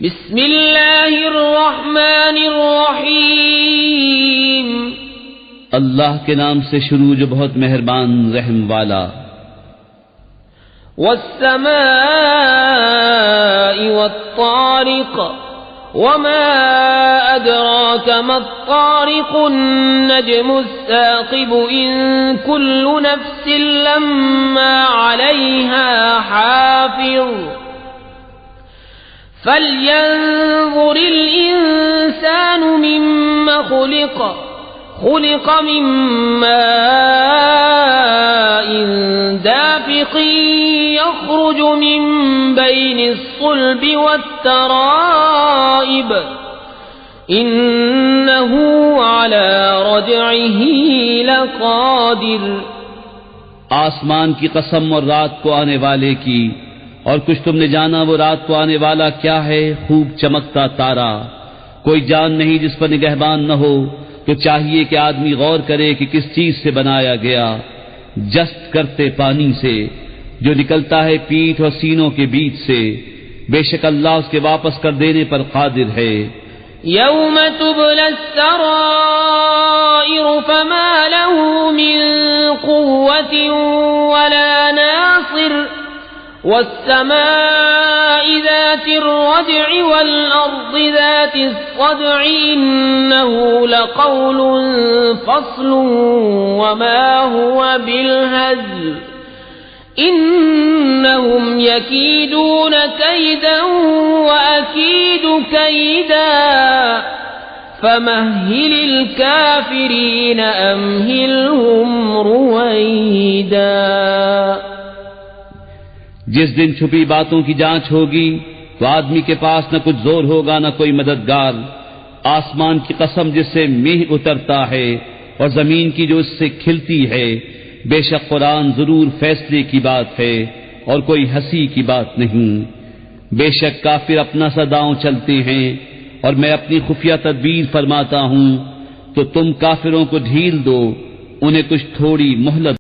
بسم اللہ الرحمن الرحیم، اللہ کے نام سے شروع جو بہت مہربان رحم والا۔ والسماء والطارق وما أدراك ما الطارق النجم الثاقب إن كل نفس لما عليها حافظ فلينظر الإنسان مما خلق من ماء دافق يخرج من بين الصلب والترائب إنه على رجعه لقادر۔ آسمان کی قسم اور رات کو آنے والے کی، اور کچھ تم نے جانا وہ رات کو آنے والا کیا ہے؟ خوب چمکتا تارا۔ کوئی جان نہیں جس پر نگہبان نہ ہو، تو چاہیے کہ آدمی غور کرے کہ کس چیز سے بنایا گیا۔ جست کرتے پانی سے جو نکلتا ہے پیٹھ اور سینوں کے بیچ سے، بے شک اللہ اس کے واپس کر دینے پر قادر ہے۔ یوم تبلی السرائر فما له من قوة ولا ناصر والسماء ذات الرجع والأرض ذات الصدع إنه لقول فصل وما هو بالهزل إنهم يكيدون كيدا وأكيد كيدا فمهل الكافرين أمهلهم رويدا۔ جس دن چھپی باتوں کی جانچ ہوگی تو آدمی کے پاس نہ کچھ زور ہوگا نہ کوئی مددگار۔ آسمان کی قسم جس سے میہ اترتا ہے اور زمین کی جو اس سے کھلتی ہے، بے شک قرآن ضرور فیصلے کی بات ہے اور کوئی ہنسی کی بات نہیں۔ بے شک کافر اپنا سا داؤں چلتے ہیں اور میں اپنی خفیہ تدبیر فرماتا ہوں، تو تم کافروں کو ڈھیل دو، انہیں کچھ تھوڑی مہلت